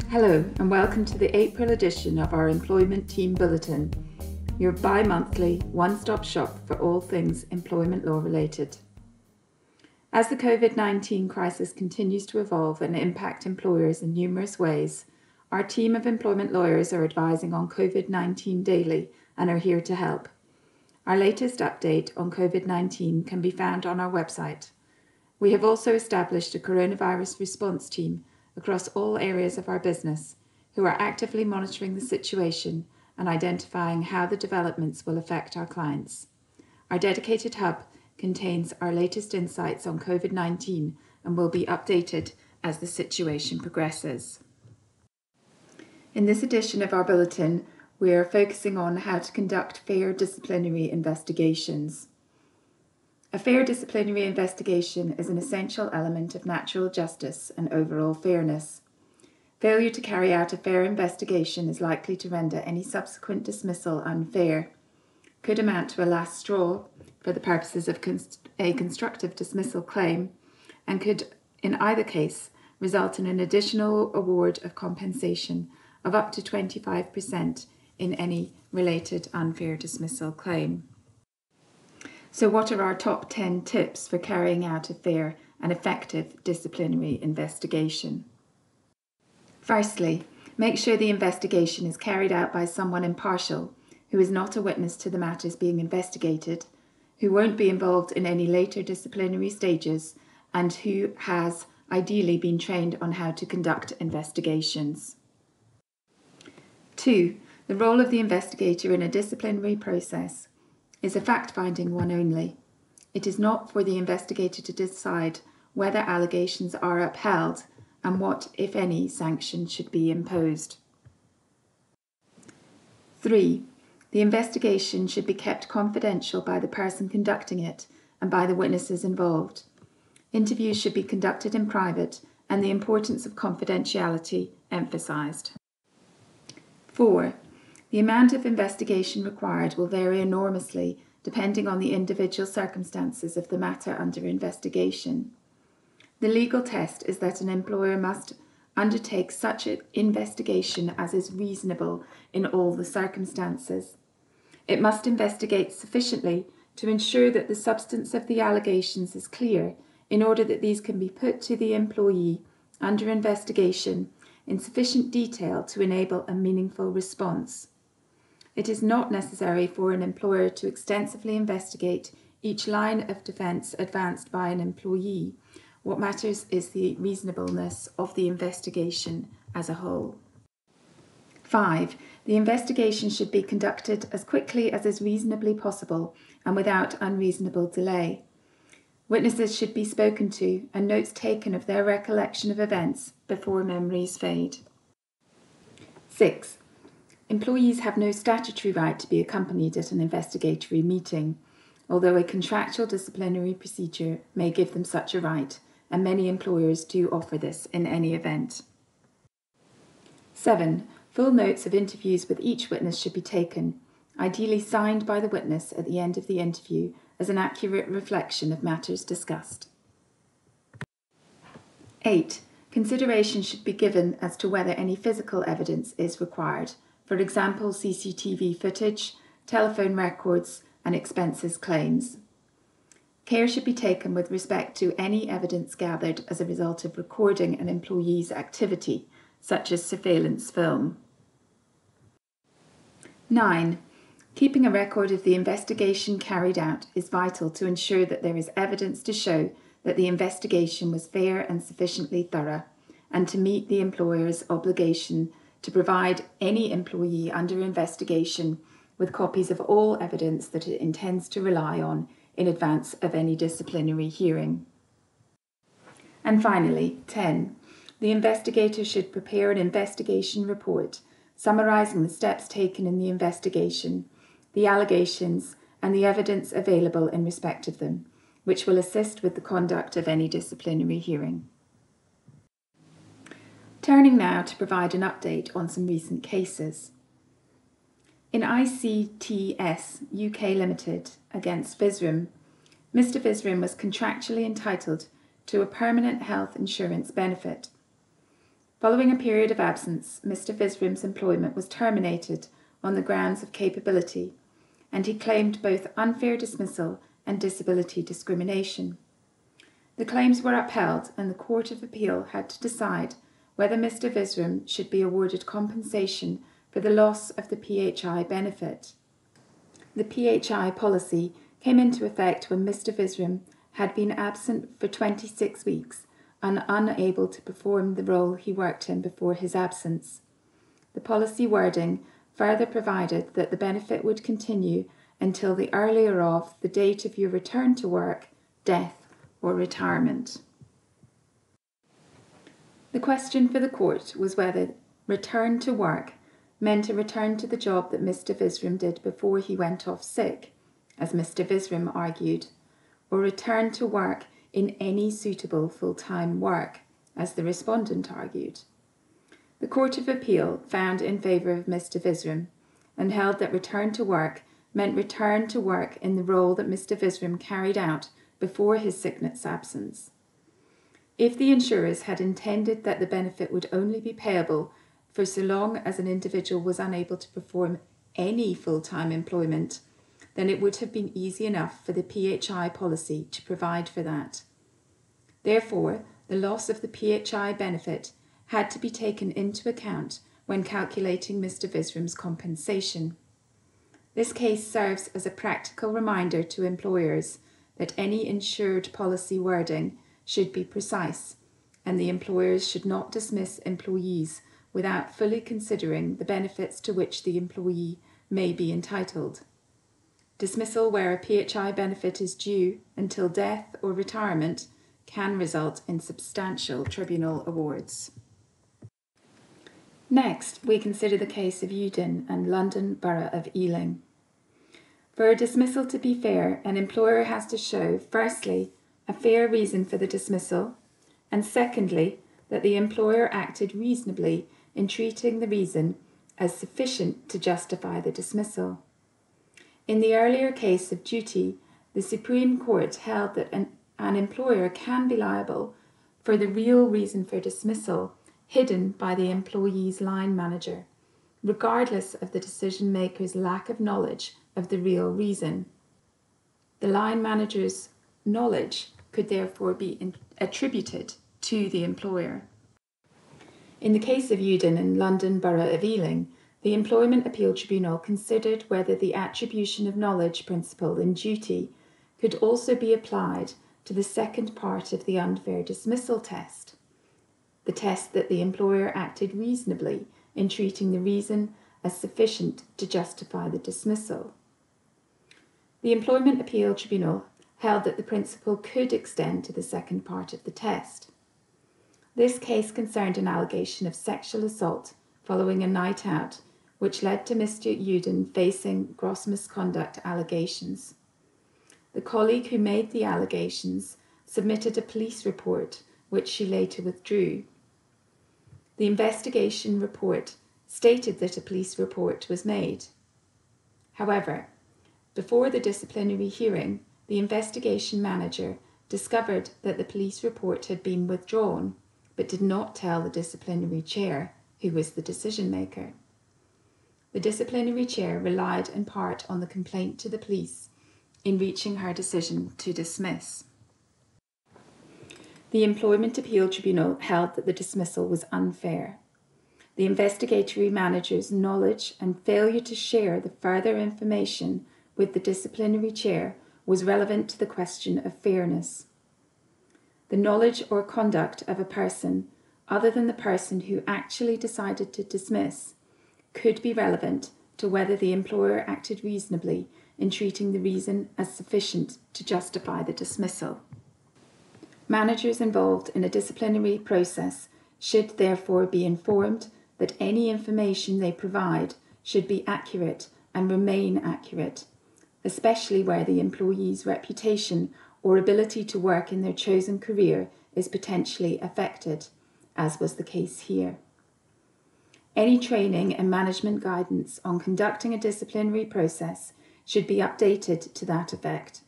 Hello and welcome to the April edition of our Employment Team Bulletin, your bi-monthly one-stop shop for all things employment law related. As the COVID-19 crisis continues to evolve and impact employers in numerous ways, our team of employment lawyers are advising on COVID-19 daily and are here to help. Our latest update on COVID-19 can be found on our website. We have also established a coronavirus response team across all areas of our business, who are actively monitoring the situation and identifying how the developments will affect our clients. Our dedicated hub contains our latest insights on COVID-19 and will be updated as the situation progresses. In this edition of our bulletin, we are focusing on how to conduct fair disciplinary investigations. A fair disciplinary investigation is an essential element of natural justice and overall fairness. Failure to carry out a fair investigation is likely to render any subsequent dismissal unfair, could amount to a last straw for the purposes of a constructive dismissal claim, and could, in either case, result in an additional award of compensation of up to 25% in any related unfair dismissal claim. So what are our top 10 tips for carrying out a fair and effective disciplinary investigation? Firstly, make sure the investigation is carried out by someone impartial, who is not a witness to the matters being investigated, who won't be involved in any later disciplinary stages, and who has ideally been trained on how to conduct investigations. 2. The role of the investigator in a disciplinary process is a fact-finding one only. It is not for the investigator to decide whether allegations are upheld and what, if any, sanction should be imposed. 3. The investigation should be kept confidential by the person conducting it and by the witnesses involved. Interviews should be conducted in private and the importance of confidentiality emphasised. 4. The amount of investigation required will vary enormously depending on the individual circumstances of the matter under investigation. The legal test is that an employer must undertake such an investigation as is reasonable in all the circumstances. It must investigate sufficiently to ensure that the substance of the allegations is clear in order that these can be put to the employee under investigation in sufficient detail to enable a meaningful response. It is not necessary for an employer to extensively investigate each line of defence advanced by an employee. What matters is the reasonableness of the investigation as a whole. 5. The investigation should be conducted as quickly as is reasonably possible and without unreasonable delay. Witnesses should be spoken to and notes taken of their recollection of events before memories fade. 6. Employees have no statutory right to be accompanied at an investigatory meeting, although a contractual disciplinary procedure may give them such a right, and many employers do offer this in any event. 7. Full notes of interviews with each witness should be taken, ideally signed by the witness at the end of the interview as an accurate reflection of matters discussed. 8. Consideration should be given as to whether any physical evidence is required, for example, CCTV footage, telephone records, and expenses claims. Care should be taken with respect to any evidence gathered as a result of recording an employee's activity, such as surveillance film. 9. Keeping a record of the investigation carried out is vital to ensure that there is evidence to show that the investigation was fair and sufficiently thorough, and to meet the employer's obligation to provide any employee under investigation with copies of all evidence that it intends to rely on in advance of any disciplinary hearing. And finally, 10. The investigator should prepare an investigation report summarising the steps taken in the investigation, the allegations, and the evidence available in respect of them, which will assist with the conduct of any disciplinary hearing. Turning now to provide an update on some recent cases. In ICTS UK Limited against Visram, Mr. Visram was contractually entitled to a permanent health insurance benefit. Following a period of absence, Mr. Visram's employment was terminated on the grounds of capability, and he claimed both unfair dismissal and disability discrimination. The claims were upheld, and the Court of Appeal had to decide whether Mr. Visram should be awarded compensation for the loss of the PHI benefit. The PHI policy came into effect when Mr. Visram had been absent for 26 weeks and unable to perform the role he worked in before his absence. The policy wording further provided that the benefit would continue until the earlier of the date of your return to work, death, or retirement. The question for the court was whether return to work meant a return to the job that Mr. Visram did before he went off sick, as Mr. Visram argued, or return to work in any suitable full-time work, as the respondent argued. The Court of Appeal found in favour of Mr. Visram and held that return to work meant return to work in the role that Mr. Visram carried out before his sickness absence. If the insurers had intended that the benefit would only be payable for so long as an individual was unable to perform any full-time employment, then it would have been easy enough for the PHI policy to provide for that. Therefore, the loss of the PHI benefit had to be taken into account when calculating Mr. Visram's compensation. This case serves as a practical reminder to employers that any insured policy wording should be precise, and the employers should not dismiss employees without fully considering the benefits to which the employee may be entitled. Dismissal where a PHI benefit is due until death or retirement can result in substantial tribunal awards. Next, we consider the case of Udin and London Borough of Ealing. For a dismissal to be fair, an employer has to show, firstly, a fair reason for the dismissal, and secondly, that the employer acted reasonably in treating the reason as sufficient to justify the dismissal. In the earlier case of duty, the Supreme Court held that an employer can be liable for the real reason for dismissal hidden by the employee's line manager, regardless of the decision maker's lack of knowledge of the real reason. The line manager's knowledge could therefore be attributed to the employer. In the case of Udin and London Borough of Ealing, the Employment Appeal Tribunal considered whether the attribution of knowledge principle in duty could also be applied to the second part of the unfair dismissal test, the test that the employer acted reasonably in treating the reason as sufficient to justify the dismissal. The Employment Appeal Tribunal held that the principle could extend to the second part of the test. This case concerned an allegation of sexual assault following a night out, which led to Mr. Udin facing gross misconduct allegations. The colleague who made the allegations submitted a police report, which she later withdrew. The investigation report stated that a police report was made. However, before the disciplinary hearing, the investigation manager discovered that the police report had been withdrawn, but did not tell the disciplinary chair, who was the decision maker. The disciplinary chair relied in part on the complaint to the police in reaching her decision to dismiss. The Employment Appeal Tribunal held that the dismissal was unfair. The investigatory manager's knowledge and failure to share the further information with the disciplinary chair was relevant to the question of fairness. The knowledge or conduct of a person, other than the person who actually decided to dismiss, could be relevant to whether the employer acted reasonably in treating the reason as sufficient to justify the dismissal. Managers involved in a disciplinary process should therefore be informed that any information they provide should be accurate and remain accurate, especially where the employee's reputation or ability to work in their chosen career is potentially affected, as was the case here. Any training and management guidance on conducting a disciplinary process should be updated to that effect.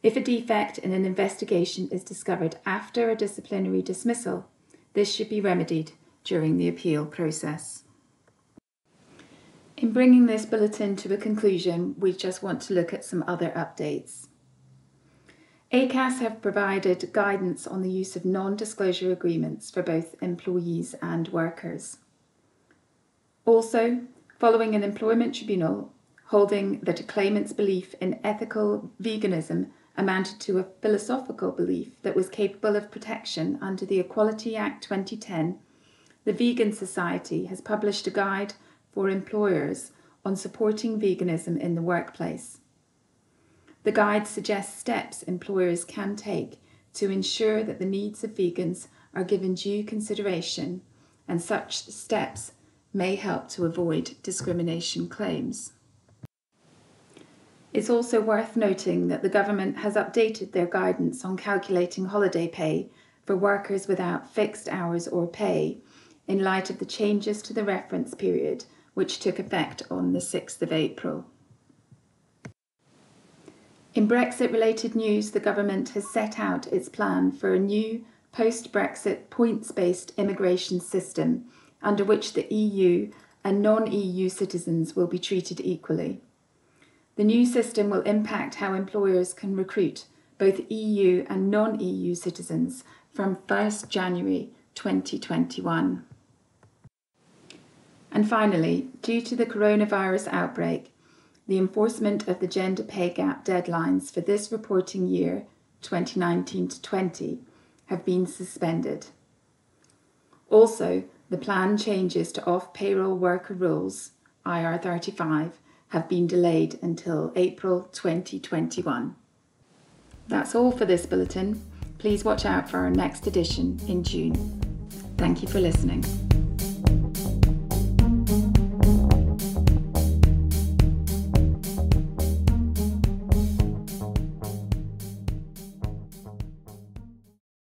If a defect in an investigation is discovered after a disciplinary dismissal, this should be remedied during the appeal process. In bringing this bulletin to a conclusion, we just want to look at some other updates. ACAS have provided guidance on the use of non-disclosure agreements for both employees and workers. Also, following an employment tribunal holding that a claimant's belief in ethical veganism amounted to a philosophical belief that was capable of protection under the Equality Act 2010, the Vegan Society has published a guide for employers on supporting veganism in the workplace. The guide suggests steps employers can take to ensure that the needs of vegans are given due consideration, and such steps may help to avoid discrimination claims. It's also worth noting that the government has updated their guidance on calculating holiday pay for workers without fixed hours or pay in light of the changes to the reference period, which took effect on the 6th of April. In Brexit-related news, the government has set out its plan for a new post-Brexit points-based immigration system under which the EU and non-EU citizens will be treated equally. The new system will impact how employers can recruit both EU and non-EU citizens from 1st January 2021. And finally, due to the coronavirus outbreak, the enforcement of the gender pay gap deadlines for this reporting year, 2019 to 20, have been suspended. Also, the planned changes to off-payroll worker rules, IR35, have been delayed until April 2021. That's all for this bulletin. Please watch out for our next edition in June. Thank you for listening.